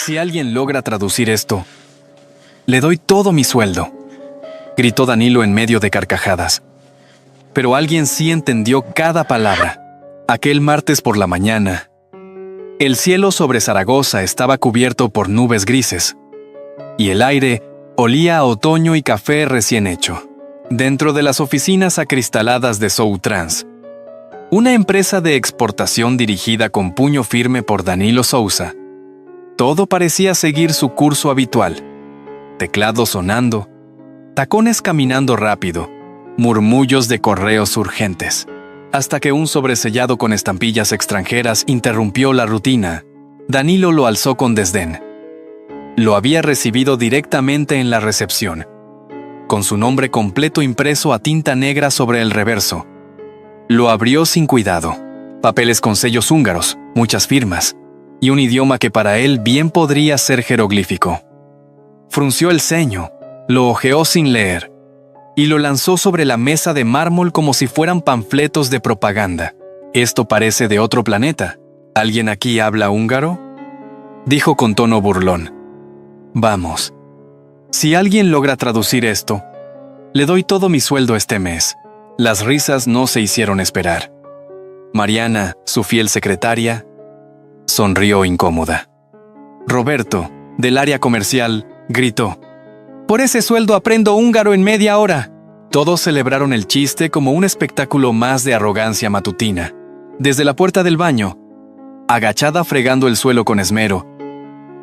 Si alguien logra traducir esto, le doy todo mi sueldo, gritó Danilo en medio de carcajadas. Pero alguien sí entendió cada palabra. Aquel martes por la mañana, el cielo sobre Zaragoza estaba cubierto por nubes grises, y el aire olía a otoño y café recién hecho. Dentro de las oficinas acristaladas de Soutrans, una empresa de exportación dirigida con puño firme por Danilo Sousa, todo parecía seguir su curso habitual. Teclados sonando, tacones caminando rápido, murmullos de correos urgentes, hasta que un sobresellado con estampillas extranjeras interrumpió la rutina. Danilo lo alzó con desdén. Lo había recibido directamente en la recepción, con su nombre completo impreso a tinta negra sobre el reverso. Lo abrió sin cuidado. Papeles con sellos húngaros, muchas firmas, y un idioma que para él bien podría ser jeroglífico. Frunció el ceño, lo hojeó sin leer, y lo lanzó sobre la mesa de mármol como si fueran panfletos de propaganda. «Esto parece de otro planeta. ¿Alguien aquí habla húngaro?», dijo con tono burlón. «Vamos. Si alguien logra traducir esto, le doy todo mi sueldo este mes». Las risas no se hicieron esperar. Mariana, su fiel secretaria, sonrió incómoda. Roberto, del área comercial, gritó: «Por ese sueldo aprendo húngaro en media hora». Todos celebraron el chiste como un espectáculo más de arrogancia matutina. Desde la puerta del baño, agachada fregando el suelo con esmero,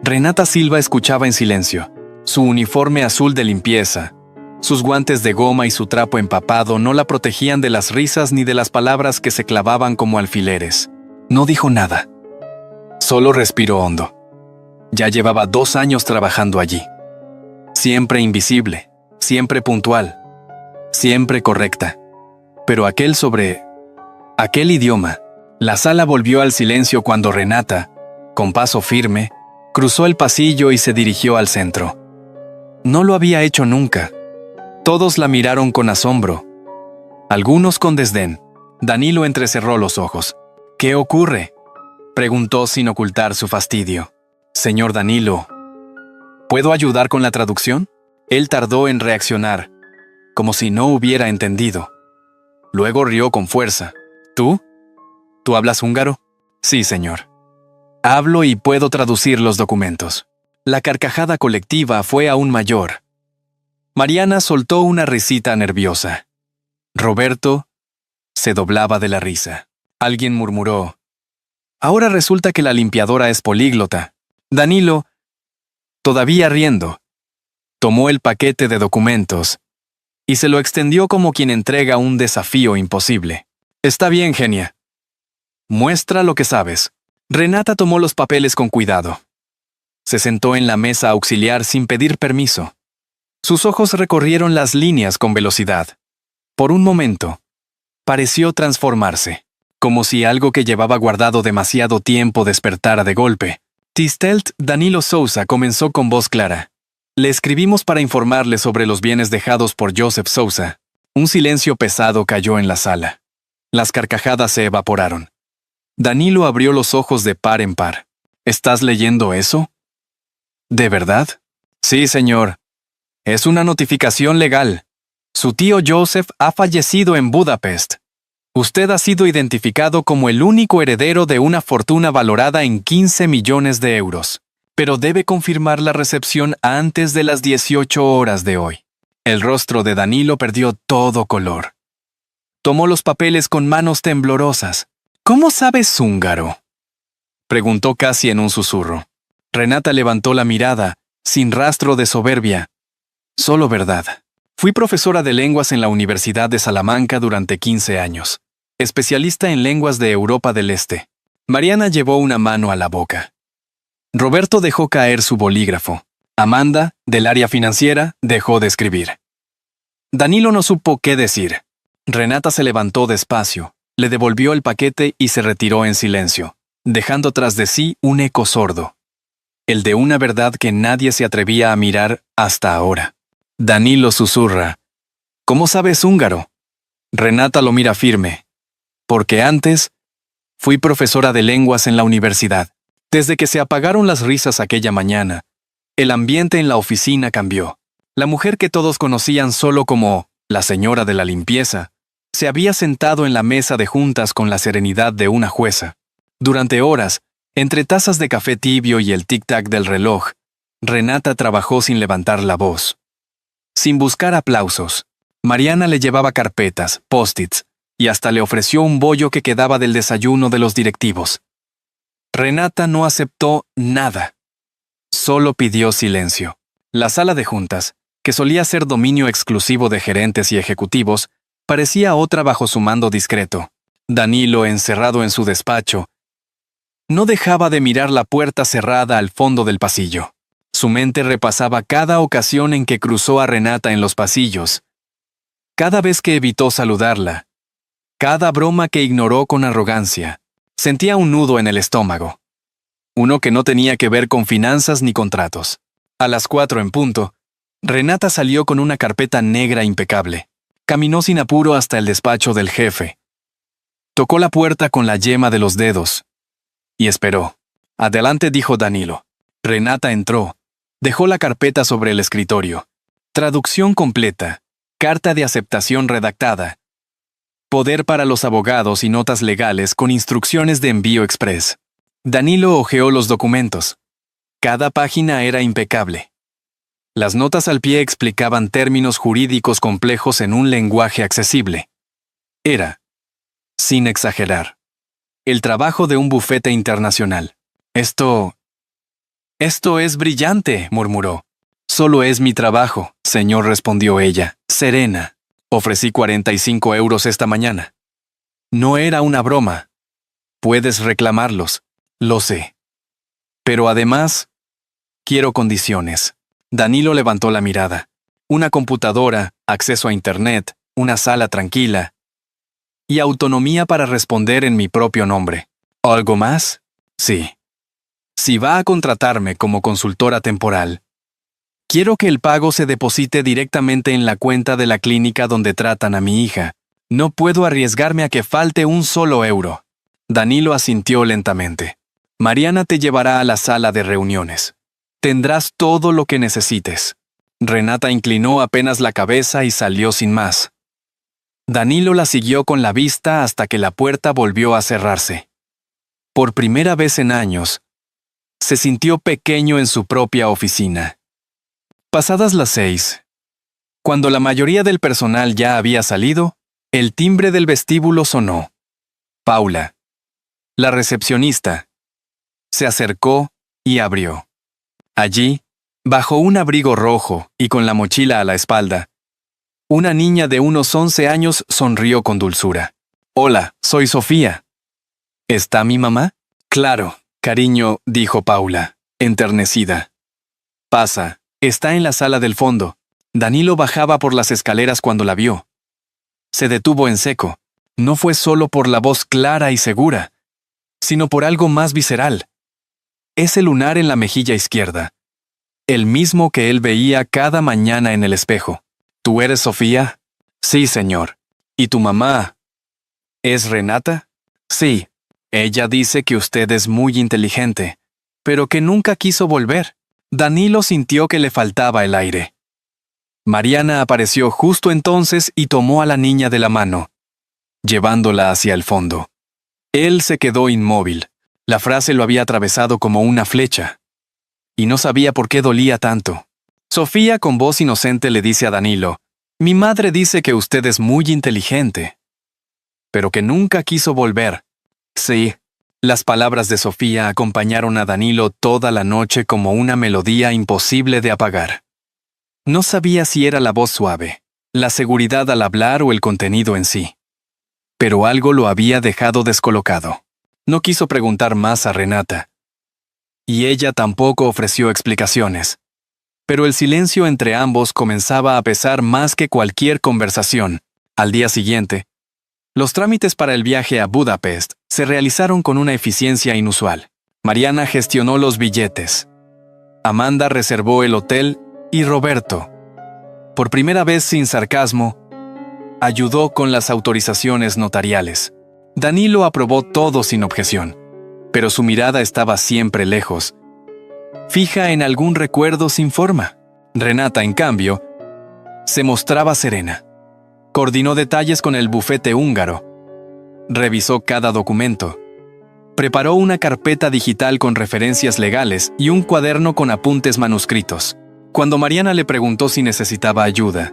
Renata Silva escuchaba en silencio. Su uniforme azul de limpieza, sus guantes de goma y su trapo empapado no la protegían de las risas ni de las palabras que se clavaban como alfileres. No dijo nada. Solo respiró hondo. Ya llevaba 2 años trabajando allí. Siempre invisible, siempre puntual, siempre correcta. Pero aquel idioma. La sala volvió al silencio cuando Renata, con paso firme, cruzó el pasillo y se dirigió al centro. No lo había hecho nunca. Todos la miraron con asombro, algunos con desdén. Danilo entrecerró los ojos. «¿Qué ocurre?», preguntó sin ocultar su fastidio. «Señor Danilo, ¿puedo ayudar con la traducción?». Él tardó en reaccionar, como si no hubiera entendido. Luego rió con fuerza. «¿Tú? ¿Tú hablas húngaro?». «Sí, señor. Hablo y puedo traducir los documentos». La carcajada colectiva fue aún mayor. Mariana soltó una risita nerviosa. Roberto se doblaba de la risa. Alguien murmuró: «Ahora resulta que la limpiadora es políglota». Danilo, todavía riendo, tomó el paquete de documentos y se lo extendió como quien entrega un desafío imposible. «Está bien, genia. Muestra lo que sabes». Renata tomó los papeles con cuidado. Se sentó en la mesa auxiliar sin pedir permiso. Sus ojos recorrieron las líneas con velocidad. Por un momento, pareció transformarse, como si algo que llevaba guardado demasiado tiempo despertara de golpe. Tistelt Danilo Sousa comenzó con voz clara. «Le escribimos para informarle sobre los bienes dejados por Joseph Sousa». Un silencio pesado cayó en la sala. Las carcajadas se evaporaron. Danilo abrió los ojos de par en par. «¿Estás leyendo eso? ¿De verdad?». «Sí, señor. Es una notificación legal. Su tío Joseph ha fallecido en Budapest. Usted ha sido identificado como el único heredero de una fortuna valorada en 15 millones de euros, pero debe confirmar la recepción antes de las 18 horas de hoy». El rostro de Danilo perdió todo color. Tomó los papeles con manos temblorosas. «¿Cómo sabes húngaro?», preguntó casi en un susurro. Renata levantó la mirada, sin rastro de soberbia. «Solo verdad. Fui profesora de lenguas en la Universidad de Salamanca durante 15 años, especialista en lenguas de Europa del Este». Mariana llevó una mano a la boca. Roberto dejó caer su bolígrafo. Amanda, del área financiera, dejó de escribir. Danilo no supo qué decir. Renata se levantó despacio, le devolvió el paquete y se retiró en silencio, dejando tras de sí un eco sordo, el de una verdad que nadie se atrevía a mirar hasta ahora. Danilo susurra: «¿Cómo sabes húngaro?». Renata lo mira firme: «Porque antes fui profesora de lenguas en la universidad». Desde que se apagaron las risas aquella mañana, el ambiente en la oficina cambió. La mujer que todos conocían solo como la señora de la limpieza, se había sentado en la mesa de juntas con la serenidad de una jueza. Durante horas, entre tazas de café tibio y el tic-tac del reloj, Renata trabajó sin levantar la voz. Sin buscar aplausos, Mariana le llevaba carpetas, post-its, y hasta le ofreció un bollo que quedaba del desayuno de los directivos. Renata no aceptó nada. Solo pidió silencio. La sala de juntas, que solía ser dominio exclusivo de gerentes y ejecutivos, parecía otra bajo su mando discreto. Danilo, encerrado en su despacho, no dejaba de mirar la puerta cerrada al fondo del pasillo. Su mente repasaba cada ocasión en que cruzó a Renata en los pasillos, cada vez que evitó saludarla, cada broma que ignoró con arrogancia. Sentía un nudo en el estómago. Uno que no tenía que ver con finanzas ni contratos. A las 4 en punto, Renata salió con una carpeta negra impecable. Caminó sin apuro hasta el despacho del jefe. Tocó la puerta con la yema de los dedos y esperó. Adelante, dijo Danilo. Renata entró. Dejó la carpeta sobre el escritorio. Traducción completa. Carta de aceptación redactada. Poder para los abogados y notas legales con instrucciones de envío express. Danilo hojeó los documentos. Cada página era impecable. Las notas al pie explicaban términos jurídicos complejos en un lenguaje accesible. Era, sin exagerar, el trabajo de un bufete internacional. Esto es brillante, murmuró. Solo es mi trabajo, señor, respondió ella, serena. Ofrecí 45 euros esta mañana. No era una broma. Puedes reclamarlos, lo sé. Pero además, quiero condiciones. Danilo levantó la mirada. Una computadora, acceso a Internet, una sala tranquila y autonomía para responder en mi propio nombre. ¿Algo más? Sí. Si va a contratarme como consultora temporal, quiero que el pago se deposite directamente en la cuenta de la clínica donde tratan a mi hija. No puedo arriesgarme a que falte un solo euro. Danilo asintió lentamente. Mariana te llevará a la sala de reuniones. Tendrás todo lo que necesites. Renata inclinó apenas la cabeza y salió sin más. Danilo la siguió con la vista hasta que la puerta volvió a cerrarse. Por primera vez en años, se sintió pequeño en su propia oficina. Pasadas las 6, cuando la mayoría del personal ya había salido, el timbre del vestíbulo sonó. Paula, la recepcionista, se acercó y abrió. Allí, bajo un abrigo rojo y con la mochila a la espalda, una niña de unos 11 años sonrió con dulzura. Hola, soy Sofía. ¿Está mi mamá? Claro, cariño, dijo Paula, enternecida. Pasa, está en la sala del fondo. Danilo bajaba por las escaleras cuando la vio. Se detuvo en seco. No fue solo por la voz clara y segura, sino por algo más visceral. Ese lunar en la mejilla izquierda, el mismo que él veía cada mañana en el espejo. ¿Tú eres Sofía? Sí, señor. ¿Y tu mamá? ¿Es Renata? Sí. Ella dice que usted es muy inteligente, pero que nunca quiso volver. Danilo sintió que le faltaba el aire. Mariana apareció justo entonces y tomó a la niña de la mano, llevándola hacia el fondo. Él se quedó inmóvil. La frase lo había atravesado como una flecha. Y no sabía por qué dolía tanto. Sofía con voz inocente le dice a Danilo, mi madre dice que usted es muy inteligente, pero que nunca quiso volver. Sí, las palabras de Sofía acompañaron a Danilo toda la noche como una melodía imposible de apagar. No sabía si era la voz suave, la seguridad al hablar o el contenido en sí. Pero algo lo había dejado descolocado. No quiso preguntar más a Renata. Y ella tampoco ofreció explicaciones. Pero el silencio entre ambos comenzaba a pesar más que cualquier conversación. Al día siguiente, los trámites para el viaje a Budapest se realizaron con una eficiencia inusual. Mariana gestionó los billetes. Amanda reservó el hotel y Roberto, por primera vez sin sarcasmo, ayudó con las autorizaciones notariales. Danilo aprobó todo sin objeción. pero su mirada estaba siempre lejos, fija en algún recuerdo sin forma. Renata, en cambio, se mostraba serena. Coordinó detalles con el bufete húngaro. Revisó cada documento. Preparó una carpeta digital con referencias legales y un cuaderno con apuntes manuscritos. Cuando Mariana le preguntó si necesitaba ayuda,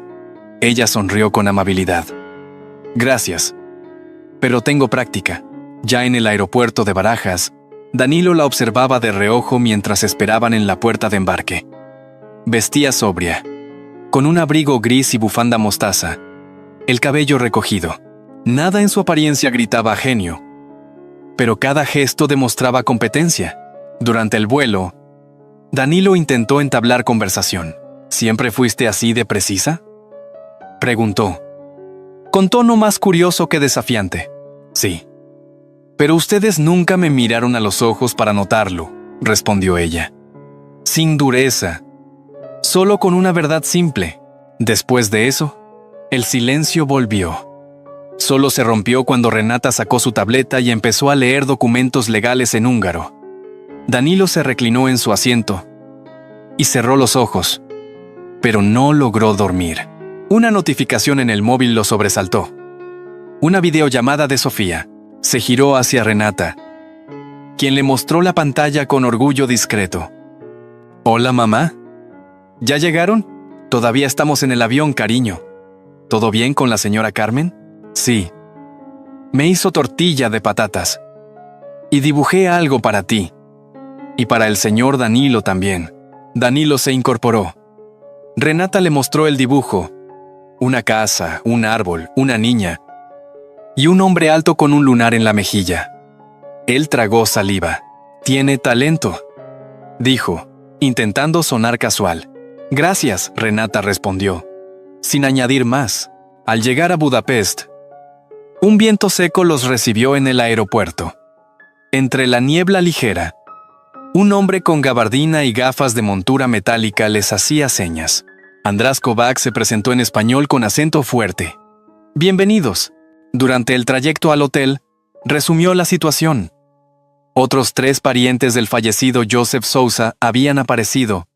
ella sonrió con amabilidad. Gracias, pero tengo práctica. Ya en el aeropuerto de Barajas, Danilo la observaba de reojo mientras esperaban en la puerta de embarque. Vestía sobria, con un abrigo gris y bufanda mostaza, el cabello recogido. Nada en su apariencia gritaba genio, pero cada gesto demostraba competencia. Durante el vuelo, Danilo intentó entablar conversación. ¿Siempre fuiste así de precisa?, preguntó, con tono más curioso que desafiante. Sí. Pero ustedes nunca me miraron a los ojos para notarlo, respondió ella. Sin dureza, solo con una verdad simple. Después de eso, el silencio volvió. Solo se rompió cuando Renata sacó su tableta y empezó a leer documentos legales en húngaro. Danilo se reclinó en su asiento y cerró los ojos, pero no logró dormir. Una notificación en el móvil lo sobresaltó. Una videollamada de Sofía. Se giró hacia Renata, quien le mostró la pantalla con orgullo discreto. «Hola, mamá. ¿Ya llegaron? Todavía estamos en el avión, cariño. ¿Todo bien con la señora Carmen?» «Sí. Me hizo tortilla de patatas. Y dibujé algo para ti. Y para el señor Danilo también». Danilo se incorporó. Renata le mostró el dibujo. Una casa, un árbol, una niña y un hombre alto con un lunar en la mejilla. Él tragó saliva. «Tiene talento», dijo, intentando sonar casual. «Gracias», Renata respondió, sin añadir más. Al llegar a Budapest, un viento seco los recibió en el aeropuerto. Entre la niebla ligera, un hombre con gabardina y gafas de montura metálica les hacía señas. András Kovac se presentó en español con acento fuerte. «Bienvenidos». Durante el trayecto al hotel, resumió la situación. Otros 3 parientes del fallecido Joseph Sousa habían aparecido,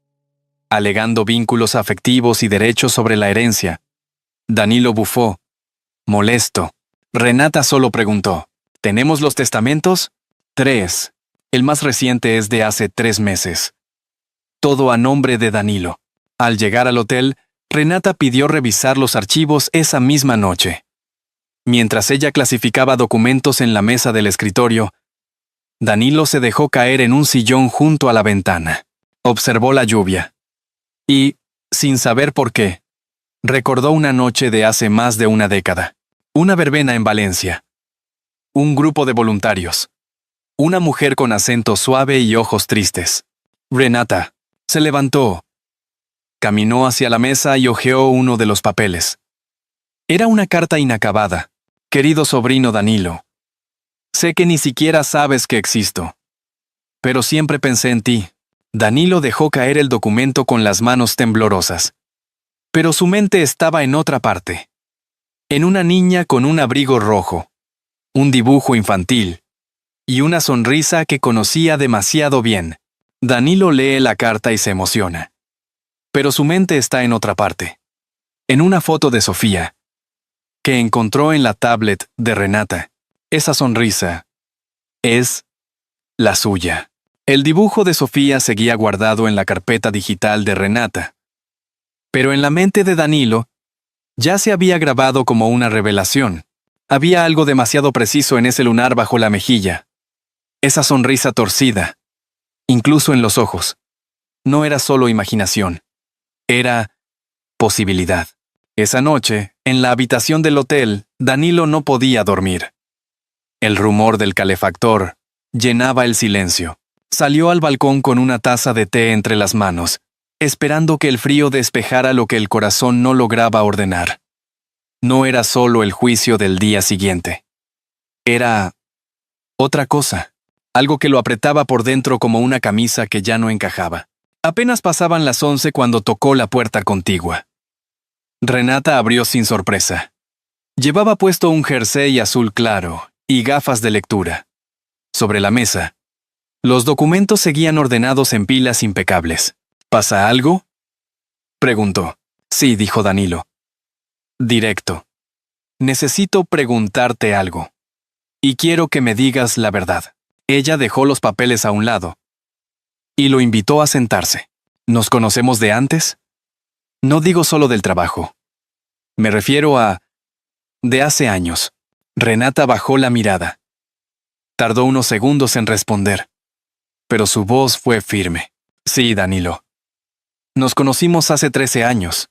alegando vínculos afectivos y derechos sobre la herencia. Danilo bufó, molesto. Renata solo preguntó, ¿tenemos los testamentos? 3. El más reciente es de hace 3 meses. Todo a nombre de Danilo. Al llegar al hotel, Renata pidió revisar los archivos esa misma noche. Mientras ella clasificaba documentos en la mesa del escritorio, Danilo se dejó caer en un sillón junto a la ventana. Observó la lluvia. Y, sin saber por qué, recordó una noche de hace más de una década. Una verbena en Valencia. Un grupo de voluntarios. Una mujer con acento suave y ojos tristes. Renata se levantó. Caminó hacia la mesa y hojeó uno de los papeles. Era una carta inacabada. «Querido sobrino Danilo, sé que ni siquiera sabes que existo, pero siempre pensé en ti». Danilo dejó caer el documento con las manos temblorosas. Pero su mente estaba en otra parte. En una niña con un abrigo rojo, un dibujo infantil y una sonrisa que conocía demasiado bien. Danilo lee la carta y se emociona. Pero su mente está en otra parte. En una foto de Sofía, que encontró en la tablet de Renata. Esa sonrisa es la suya. El dibujo de Sofía seguía guardado en la carpeta digital de Renata. Pero en la mente de Danilo, ya se había grabado como una revelación. Había algo demasiado preciso en ese lunar bajo la mejilla. Esa sonrisa torcida, incluso en los ojos. No era solo imaginación. Era posibilidad. Esa noche, en la habitación del hotel, Danilo no podía dormir. El rumor del calefactor llenaba el silencio. Salió al balcón con una taza de té entre las manos, esperando que el frío despejara lo que el corazón no lograba ordenar. No era solo el juicio del día siguiente. Era otra cosa, algo que lo apretaba por dentro como una camisa que ya no encajaba. Apenas pasaban las 11 cuando tocó la puerta contigua. Renata abrió sin sorpresa. Llevaba puesto un jersey azul claro y gafas de lectura. Sobre la mesa, Los documentos seguían ordenados en pilas impecables. ¿Pasa algo?, preguntó. Sí, dijo Danilo. Directo. Necesito preguntarte algo. Y quiero que me digas la verdad. Ella dejó los papeles a un lado y lo invitó a sentarse. ¿Nos conocemos de antes? No digo solo del trabajo. Me refiero a... de hace años. Renata bajó la mirada. Tardó unos segundos en responder, pero su voz fue firme. Sí, Danilo. Nos conocimos hace 13 años.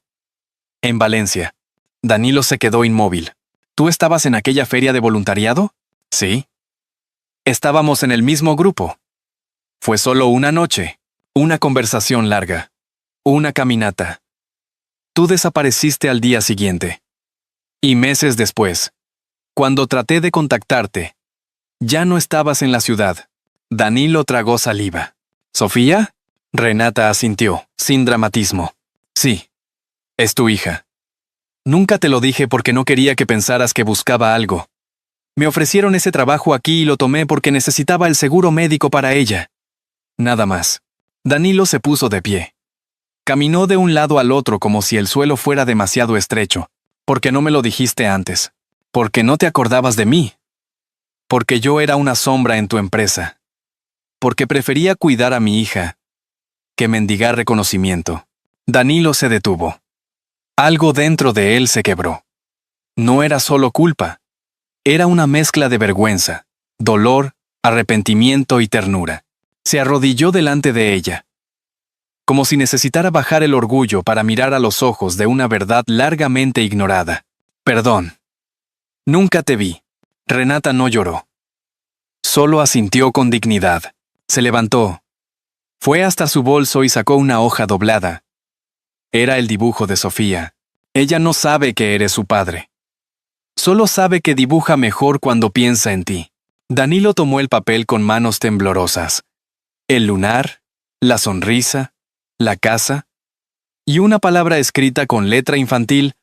En Valencia. Danilo se quedó inmóvil. ¿Tú estabas en aquella feria de voluntariado? Sí. Estábamos en el mismo grupo. Fue solo una noche, una conversación larga, una caminata. Tú desapareciste al día siguiente. Y meses después, cuando traté de contactarte, ya no estabas en la ciudad. Danilo tragó saliva. ¿Sofía? Renata asintió, sin dramatismo. Sí. Es tu hija. Nunca te lo dije porque no quería que pensaras que buscaba algo. Me ofrecieron ese trabajo aquí y lo tomé porque necesitaba el seguro médico para ella. Nada más. Danilo se puso de pie. Caminó de un lado al otro como si el suelo fuera demasiado estrecho. ¿Por qué no me lo dijiste antes? Porque no te acordabas de mí. Porque yo era una sombra en tu empresa. Porque prefería cuidar a mi hija que mendigar reconocimiento. Danilo se detuvo. Algo dentro de él se quebró. No era solo culpa. Era una mezcla de vergüenza, dolor, arrepentimiento y ternura. Se arrodilló delante de ella, como si necesitara bajar el orgullo para mirar a los ojos de una verdad largamente ignorada. Perdón. Nunca te vi. Renata no lloró. Solo asintió con dignidad. Se levantó. Fue hasta su bolso y sacó una hoja doblada. Era el dibujo de Sofía. Ella no sabe que eres su padre. Solo sabe que dibuja mejor cuando piensa en ti. Danilo tomó el papel con manos temblorosas. El lunar, la sonrisa, la casa, y una palabra escrita con letra infantil.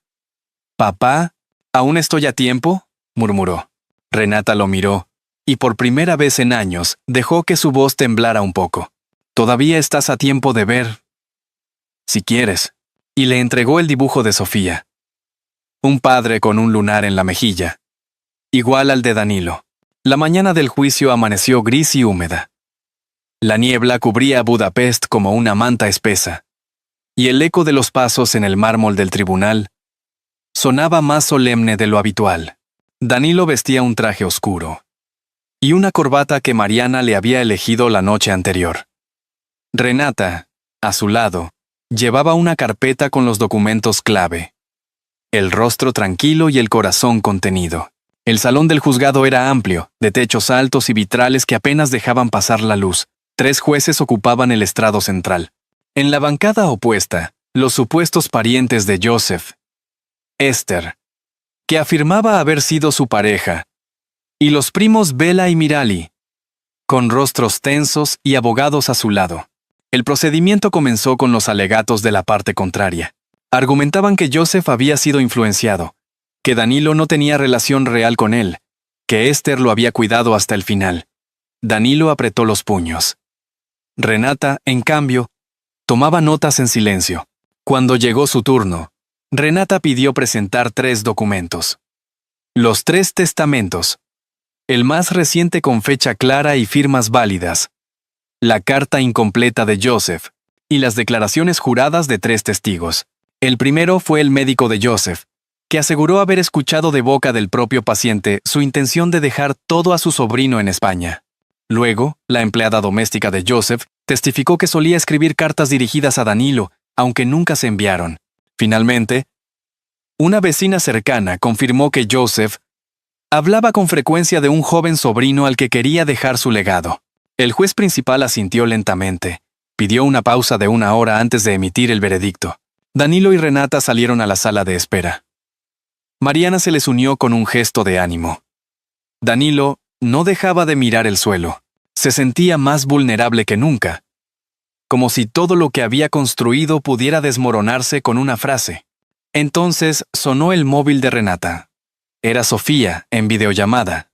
«Papá, ¿aún estoy a tiempo?», murmuró. Renata lo miró, y por primera vez en años dejó que su voz temblara un poco. «Todavía estás a tiempo de ver, si quieres», y le entregó el dibujo de Sofía. Un padre con un lunar en la mejilla, igual al de Danilo. La mañana del juicio amaneció gris y húmeda. La niebla cubría a Budapest como una manta espesa, y el eco de los pasos en el mármol del tribunal sonaba más solemne de lo habitual. Danilo vestía un traje oscuro y una corbata que Mariana le había elegido la noche anterior. Renata, a su lado, llevaba una carpeta con los documentos clave. El rostro tranquilo y el corazón contenido. El salón del juzgado era amplio, de techos altos y vitrales que apenas dejaban pasar la luz. 3 jueces ocupaban el estrado central. En la bancada opuesta, los supuestos parientes de Joseph, Esther, que afirmaba haber sido su pareja, y los primos Bela y Mirali, con rostros tensos y abogados a su lado. El procedimiento comenzó con los alegatos de la parte contraria. Argumentaban que Joseph había sido influenciado, que Danilo no tenía relación real con él, que Esther lo había cuidado hasta el final. Danilo apretó los puños. Renata, en cambio, tomaba notas en silencio. Cuando llegó su turno, Renata pidió presentar 3 documentos. Los 3 testamentos. El más reciente con fecha clara y firmas válidas. La carta incompleta de Joseph y las declaraciones juradas de 3 testigos. El primero fue el médico de Joseph, que aseguró haber escuchado de boca del propio paciente su intención de dejar todo a su sobrino en España. Luego, la empleada doméstica de Joseph testificó que solía escribir cartas dirigidas a Danilo, aunque nunca se enviaron. Finalmente, una vecina cercana confirmó que Joseph hablaba con frecuencia de un joven sobrino al que quería dejar su legado. El juez principal asintió lentamente. Pidió una pausa de 1 hora antes de emitir el veredicto. Danilo y Renata salieron a la sala de espera. Mariana se les unió con un gesto de ánimo. Danilo no dejaba de mirar el suelo. Se sentía más vulnerable que nunca, como si todo lo que había construido pudiera desmoronarse con una frase. Entonces sonó el móvil de Renata. Era Sofía, en videollamada.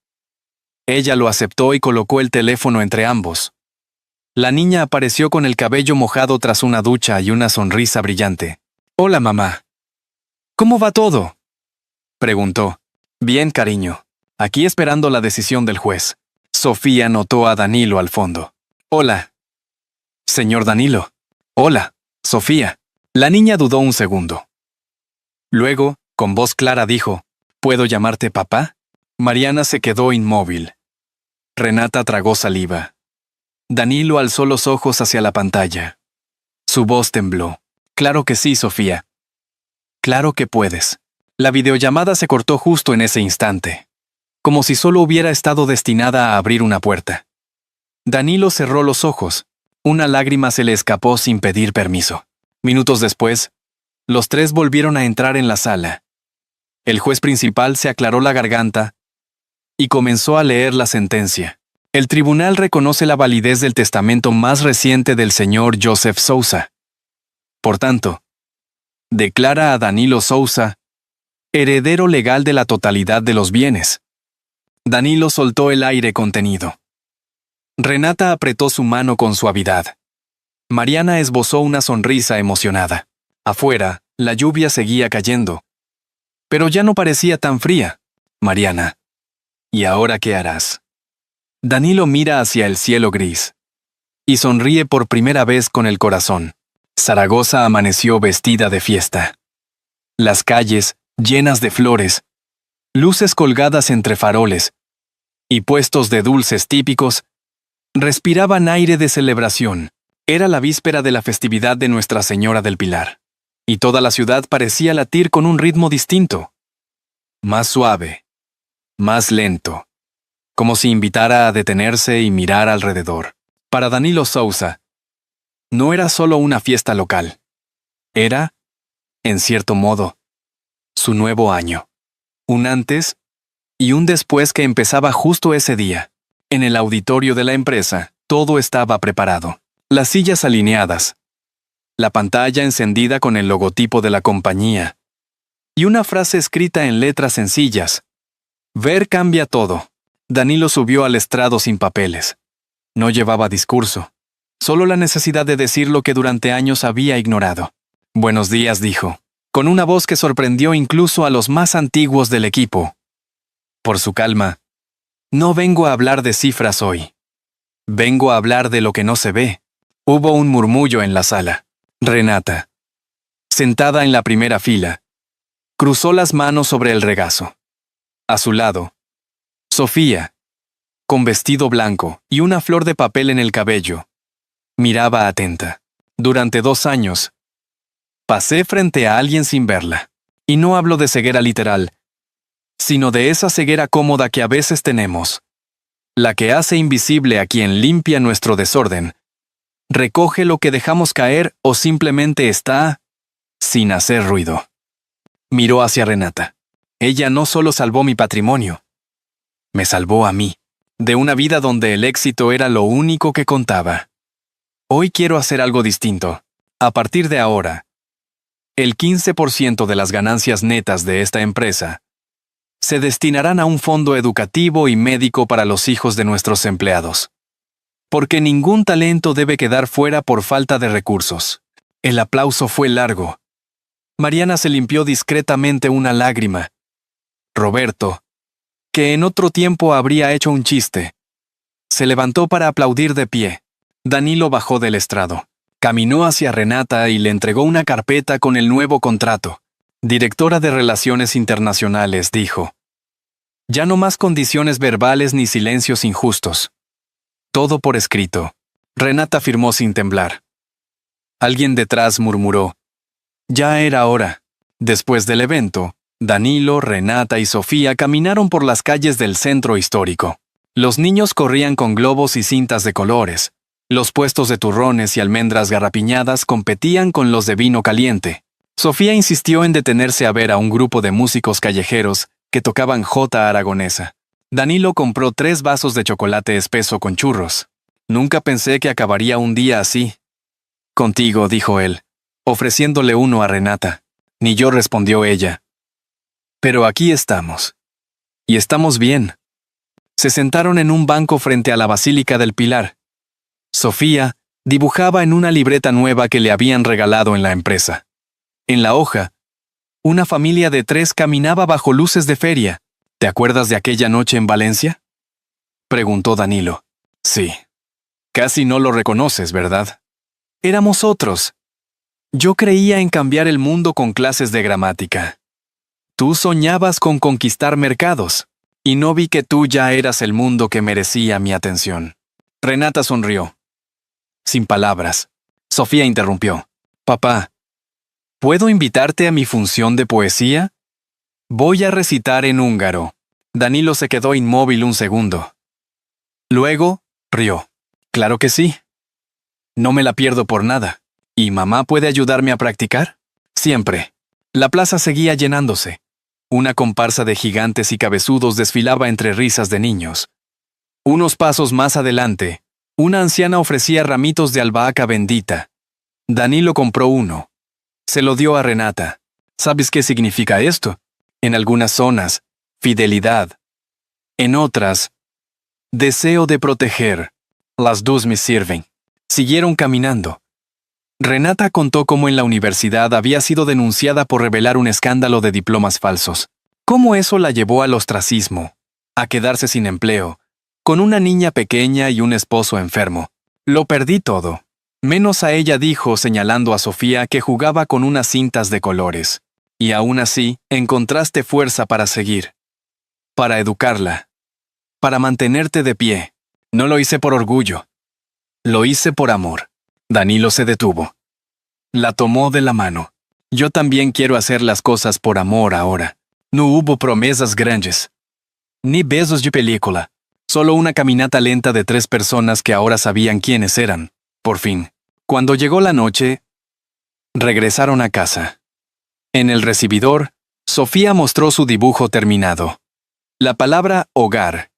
Ella lo aceptó y colocó el teléfono entre ambos. La niña apareció con el cabello mojado tras una ducha y una sonrisa brillante. «Hola, mamá. ¿Cómo va todo?», preguntó. «Bien, cariño. Aquí esperando la decisión del juez». Sofía notó a Danilo al fondo. «Hola, señor Danilo». «Hola, Sofía». La niña dudó un segundo. Luego, con voz clara dijo, «¿Puedo llamarte papá?». Mariana se quedó inmóvil. Renata tragó saliva. Danilo alzó los ojos hacia la pantalla. Su voz tembló. «Claro que sí, Sofía. Claro que puedes». La videollamada se cortó justo en ese instante, como si solo hubiera estado destinada a abrir una puerta. Danilo cerró los ojos. Una lágrima se le escapó sin pedir permiso. Minutos después, los tres volvieron a entrar en la sala. El juez principal se aclaró la garganta y comenzó a leer la sentencia. El tribunal reconoce la validez del testamento más reciente del señor Joseph Sousa. Por tanto, declara a Danilo Sousa heredero legal de la totalidad de los bienes. Danilo soltó el aire contenido. Renata apretó su mano con suavidad. Mariana esbozó una sonrisa emocionada. Afuera, la lluvia seguía cayendo. Pero ya no parecía tan fría. «Mariana, ¿y ahora qué harás?». Danilo mira hacia el cielo gris y sonríe por primera vez con el corazón. Zaragoza amaneció vestida de fiesta. Las calles, llenas de flores, luces colgadas entre faroles y puestos de dulces típicos, respiraban aire de celebración. Era la víspera de la festividad de Nuestra Señora del Pilar, y toda la ciudad parecía latir con un ritmo distinto, más suave, más lento, como si invitara a detenerse y mirar alrededor. Para Danilo Sousa, no era solo una fiesta local. Era, en cierto modo, su nuevo año. Un antes y un después que empezaba justo ese día. En el auditorio de la empresa, todo estaba preparado. Las sillas alineadas, la pantalla encendida con el logotipo de la compañía, y una frase escrita en letras sencillas. «Ver cambia todo». Danilo subió al estrado sin papeles. No llevaba discurso, solo la necesidad de decir lo que durante años había ignorado. «Buenos días», dijo, con una voz que sorprendió incluso a los más antiguos del equipo. Por su calma, «No vengo a hablar de cifras hoy. Vengo a hablar de lo que no se ve». Hubo un murmullo en la sala. Renata, sentada en la primera fila, cruzó las manos sobre el regazo. A su lado, Sofía, con vestido blanco y una flor de papel en el cabello, miraba atenta. Durante 2 años, pasé frente a alguien sin verla. Y no hablo de ceguera literal, sino de esa ceguera cómoda que a veces tenemos, la que hace invisible a quien limpia nuestro desorden, recoge lo que dejamos caer o simplemente está sin hacer ruido. Miró hacia Renata. Ella no solo salvó mi patrimonio, me salvó a mí, de una vida donde el éxito era lo único que contaba. Hoy quiero hacer algo distinto. A partir de ahora, el 15% de las ganancias netas de esta empresa se destinarán a un fondo educativo y médico para los hijos de nuestros empleados. Porque ningún talento debe quedar fuera por falta de recursos. El aplauso fue largo. Mariana se limpió discretamente una lágrima. Roberto, que en otro tiempo habría hecho un chiste, se levantó para aplaudir de pie. Danilo bajó del estrado. Caminó hacia Renata y le entregó una carpeta con el nuevo contrato. Directora de Relaciones Internacionales, dijo. Ya no más condiciones verbales ni silencios injustos. Todo por escrito. Renata firmó sin temblar. Alguien detrás murmuró. Ya era hora. Después del evento, Danilo, Renata y Sofía caminaron por las calles del centro histórico. Los niños corrían con globos y cintas de colores. Los puestos de turrones y almendras garrapiñadas competían con los de vino caliente. Sofía insistió en detenerse a ver a un grupo de músicos callejeros que tocaban jota aragonesa. Danilo compró 3 vasos de chocolate espeso con churros. Nunca pensé que acabaría un día así. Contigo, dijo él, ofreciéndole uno a Renata. Ni yo, respondió ella. Pero aquí estamos. Y estamos bien. Se sentaron en un banco frente a la Basílica del Pilar. Sofía dibujaba en una libreta nueva que le habían regalado en la empresa. En la hoja, una familia de 3 caminaba bajo luces de feria. ¿Te acuerdas de aquella noche en Valencia? Preguntó Danilo. Sí. Casi no lo reconoces, ¿verdad? Éramos otros. Yo creía en cambiar el mundo con clases de gramática. Tú soñabas con conquistar mercados, y no vi que tú ya eras el mundo que merecía mi atención. Renata sonrió. Sin palabras. Sofía interrumpió. Papá, ¿puedo invitarte a mi función de poesía? Voy a recitar en húngaro. Danilo se quedó inmóvil un segundo. Luego, rió. Claro que sí. No me la pierdo por nada. ¿Y mamá puede ayudarme a practicar? Siempre. La plaza seguía llenándose. Una comparsa de gigantes y cabezudos desfilaba entre risas de niños. Unos pasos más adelante, una anciana ofrecía ramitos de albahaca bendita. Danilo compró uno. Se lo dio a Renata. ¿Sabes qué significa esto? En algunas zonas, fidelidad. En otras, deseo de proteger. Las dos me sirven. Siguieron caminando. Renata contó cómo en la universidad había sido denunciada por revelar un escándalo de diplomas falsos. Cómo eso la llevó al ostracismo, a quedarse sin empleo, con una niña pequeña y un esposo enfermo. Lo perdí todo. Menos a ella, dijo, señalando a Sofía que jugaba con unas cintas de colores. Y aún así, encontraste fuerza para seguir. Para educarla. Para mantenerte de pie. No lo hice por orgullo. Lo hice por amor. Danilo se detuvo. La tomó de la mano. Yo también quiero hacer las cosas por amor ahora. No hubo promesas grandes. Ni besos de película. Solo una caminata lenta de 3 personas que ahora sabían quiénes eran. Por fin. Cuando llegó la noche, regresaron a casa. En el recibidor, Sofía mostró su dibujo terminado. La palabra hogar,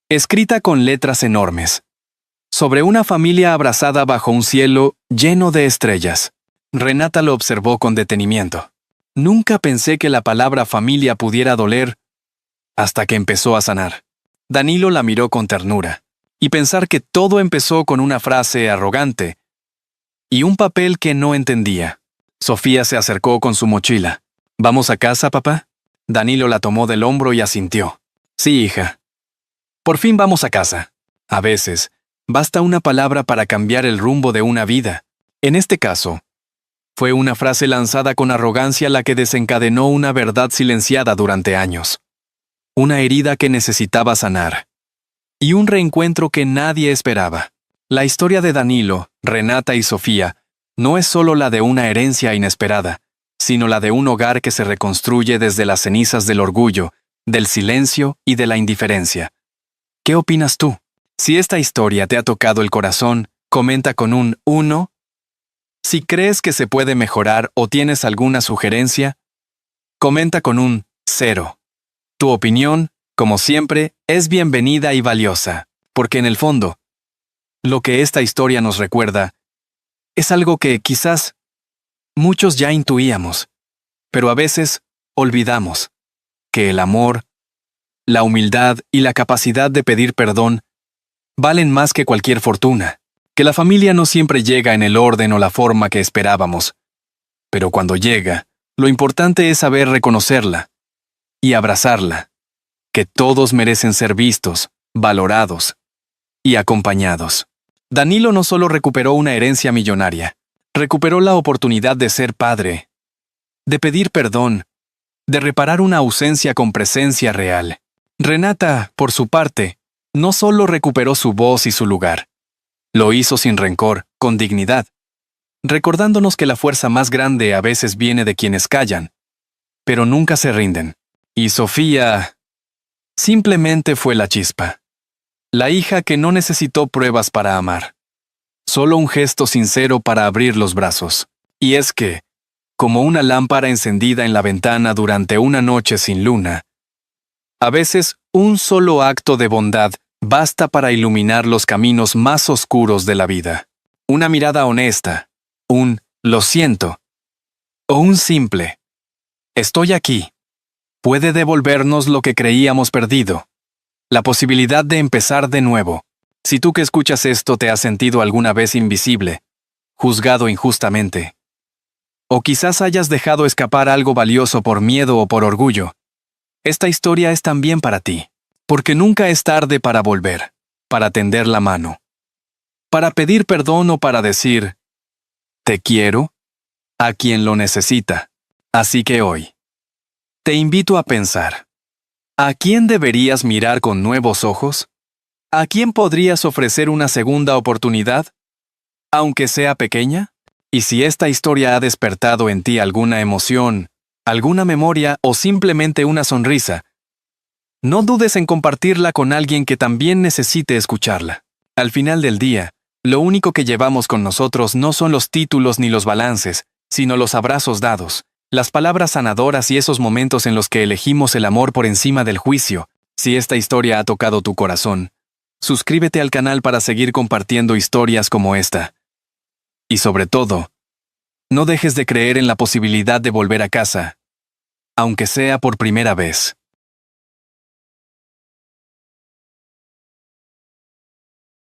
escrita con letras enormes, sobre una familia abrazada bajo un cielo lleno de estrellas. Renata lo observó con detenimiento. Nunca pensé que la palabra familia pudiera doler, hasta que empezó a sanar. Danilo la miró con ternura, y pensar que todo empezó con una frase arrogante y un papel que no entendía. Sofía se acercó con su mochila. ¿Vamos a casa, papá? Danilo la tomó del hombro y asintió. Sí, hija. Por fin vamos a casa. A veces, basta una palabra para cambiar el rumbo de una vida. En este caso, fue una frase lanzada con arrogancia la que desencadenó una verdad silenciada durante años. Una herida que necesitaba sanar. Y un reencuentro que nadie esperaba. La historia de Danilo, Renata y Sofía no es solo la de una herencia inesperada, sino la de un hogar que se reconstruye desde las cenizas del orgullo, del silencio y de la indiferencia. ¿Qué opinas tú? Si esta historia te ha tocado el corazón, comenta con un 1. Si crees que se puede mejorar o tienes alguna sugerencia, comenta con un 0. Tu opinión, como siempre, es bienvenida y valiosa, porque en el fondo, lo que esta historia nos recuerda es algo que quizás muchos ya intuíamos, pero a veces olvidamos, que el amor, la humildad y la capacidad de pedir perdón valen más que cualquier fortuna, que la familia no siempre llega en el orden o la forma que esperábamos, pero cuando llega, lo importante es saber reconocerla y abrazarla, que todos merecen ser vistos, valorados y acompañados. Danilo no solo recuperó una herencia millonaria, recuperó la oportunidad de ser padre, de pedir perdón, de reparar una ausencia con presencia real. Renata, por su parte, no solo recuperó su voz y su lugar, lo hizo sin rencor, con dignidad, recordándonos que la fuerza más grande a veces viene de quienes callan, pero nunca se rinden. Y Sofía simplemente fue la chispa. La hija que no necesitó pruebas para amar. Solo un gesto sincero para abrir los brazos. Y es que, como una lámpara encendida en la ventana durante una noche sin luna, a veces un solo acto de bondad basta para iluminar los caminos más oscuros de la vida. Una mirada honesta, un «lo siento» o un simple «estoy aquí» puede devolvernos lo que creíamos perdido, la posibilidad de empezar de nuevo. Si tú que escuchas esto te has sentido alguna vez invisible, juzgado injustamente, o quizás hayas dejado escapar algo valioso por miedo o por orgullo, esta historia es también para ti, porque nunca es tarde para volver, para tender la mano, para pedir perdón o para decir, te quiero, a quien lo necesita. Así que hoy, te invito a pensar, ¿a quién deberías mirar con nuevos ojos? ¿A quién podrías ofrecer una segunda oportunidad, aunque sea pequeña? Y si esta historia ha despertado en ti alguna emoción, alguna memoria o simplemente una sonrisa, no dudes en compartirla con alguien que también necesite escucharla. Al final del día, lo único que llevamos con nosotros no son los títulos ni los balances, sino los abrazos dados, las palabras sanadoras y esos momentos en los que elegimos el amor por encima del juicio. Si esta historia ha tocado tu corazón, suscríbete al canal para seguir compartiendo historias como esta. Y sobre todo, no dejes de creer en la posibilidad de volver a casa, aunque sea por primera vez.